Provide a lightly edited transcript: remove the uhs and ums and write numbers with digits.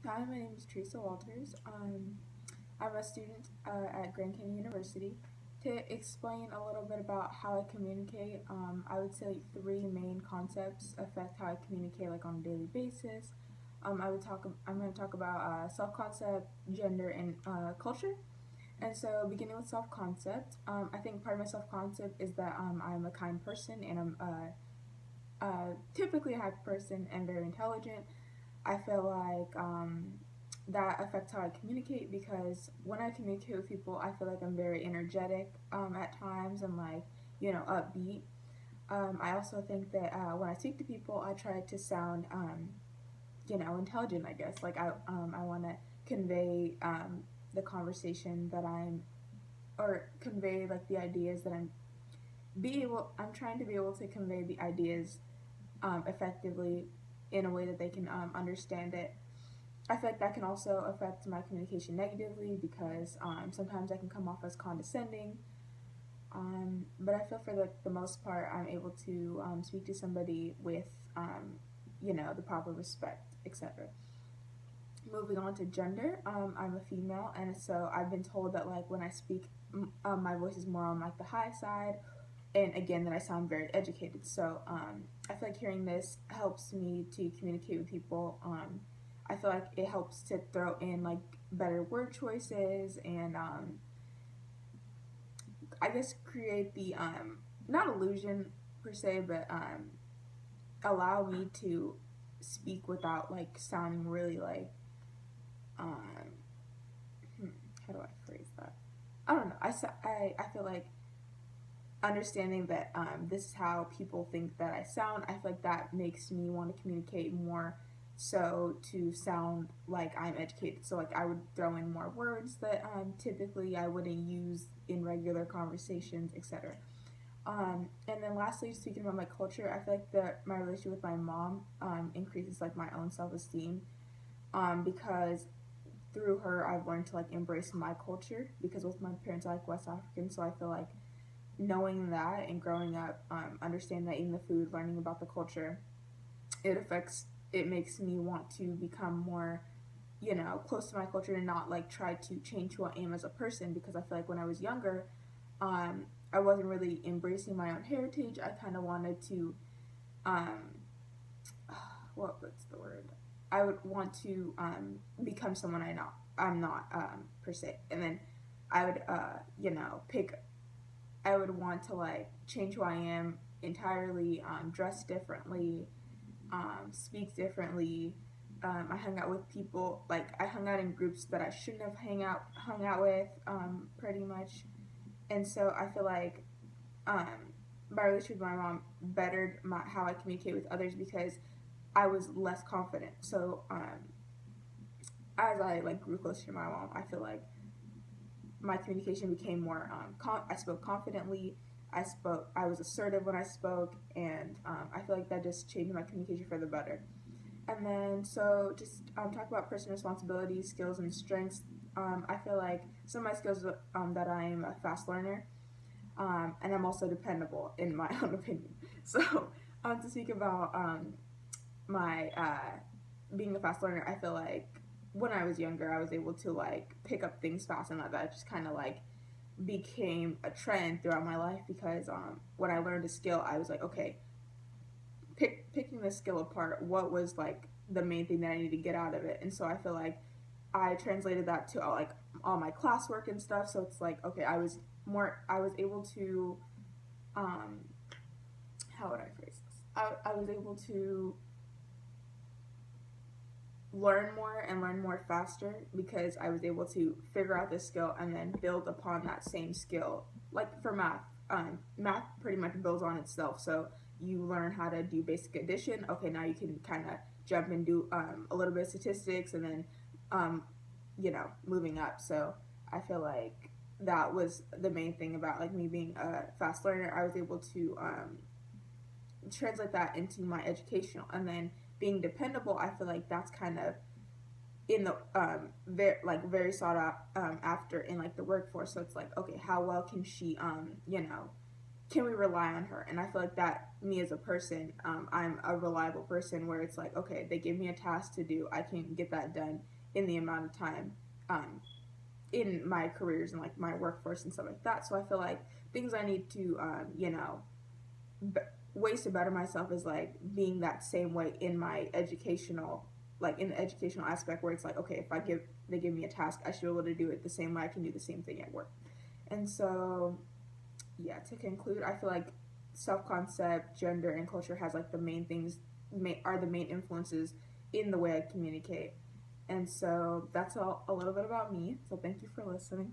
Hi, my name is Theresa Walters. I'm a student at Grand Canyon University. To explain a little bit about how I communicate, I would say three main concepts affect how I communicate like on a daily basis. I'm going to talk about self-concept, gender, and culture. And so, beginning with self-concept, I think part of my self-concept is that I'm a kind person and I'm typically a happy person and very intelligent. I feel like that affects how I communicate because when I communicate with people, I feel like I'm very energetic at times and like, upbeat. I also think that when I speak to people, I try to sound, intelligent, I guess. I want to convey the conversation that or convey like the ideas that I'm trying to be able to convey the ideas effectively in a way that they can understand it. I feel like that can also affect my communication negatively because sometimes I can come off as condescending. But I feel for the most part, I'm able to speak to somebody with, the proper respect, etc. Moving on to gender, I'm a female, and so I've been told that like when I speak, my voice is more on like the high side, and again that I sound very educated. So I feel like hearing this helps me to communicate with people. I feel like it helps to throw in like better word choices and I guess create the not illusion per se, but allow me to speak without like sounding really like um, hmm, how do I phrase that? I don't know. I feel like understanding that this is how people think that I sound, I feel like that makes me want to communicate more so to sound like I'm educated. So, like, I would throw in more words that typically I wouldn't use in regular conversations, etc. And then lastly, speaking about my culture, I feel like my relationship with my mom increases like my own self esteem because through her I've learned to like embrace my culture because both my parents are like West African, so I feel like knowing that and growing up, understanding that eating the food, learning about the culture, it makes me want to become more, close to my culture and not like try to change who I am as a person because I feel like when I was younger, I wasn't really embracing my own heritage. I kind of wanted to, um, what's the word? I would want to become someone I'm not per se, and then I would pick I would want to like change who I am entirely, dress differently, speak differently. I hung out with people like I hung out in groups that I shouldn't have hung out with, pretty much. And so I feel like my relationship with my mom bettered how I communicate with others because I was less confident. So as I like grew closer to my mom, I feel like my communication became more I spoke confidently. I was assertive when I spoke, and I feel like that just changed my communication for the better. And then so just talk about personal responsibilities, skills, and strengths. I feel like some of my skills that I am a fast learner, and I'm also dependable in my own opinion. So to speak about my being a fast learner, I feel like when I was younger, I was able to like pick up things fast, and that just kind of like became a trend throughout my life because when I learned a skill, I was like, okay, picking the skill apart, what was like the main thing that I needed to get out of it, and so I feel like I translated that to like all my classwork and stuff. So it's like, okay, I was able to, um, how would I phrase this? I was able to learn more faster because I was able to figure out this skill and then build upon that same skill. Like for math, math pretty much builds on itself. So you learn how to do basic addition. Okay, now you can kind of jump and do a little bit of statistics and then, um, moving up. So I feel like that was the main thing about like me being a fast learner. I was able to translate that into my educational and then being dependable. I feel like that's kind of in the very sought out after in like the workforce. So it's like, okay, how well can she can we rely on her? And I feel like that, me as a person, I'm a reliable person where it's like, okay, they give me a task to do, I can get that done in the amount of time, um, in my careers and like my workforce and stuff like that. So I feel like things I need to, b- ways to better myself is like being that same way in my educational, like in the educational aspect where it's like, okay, if they give me a task, I should be able to do it the same way I can do the same thing at work. And so, yeah, to conclude, I feel like self concept, gender, and culture has like the main things, are the main influences in the way I communicate. And so that's all, a little bit about me. So thank you for listening.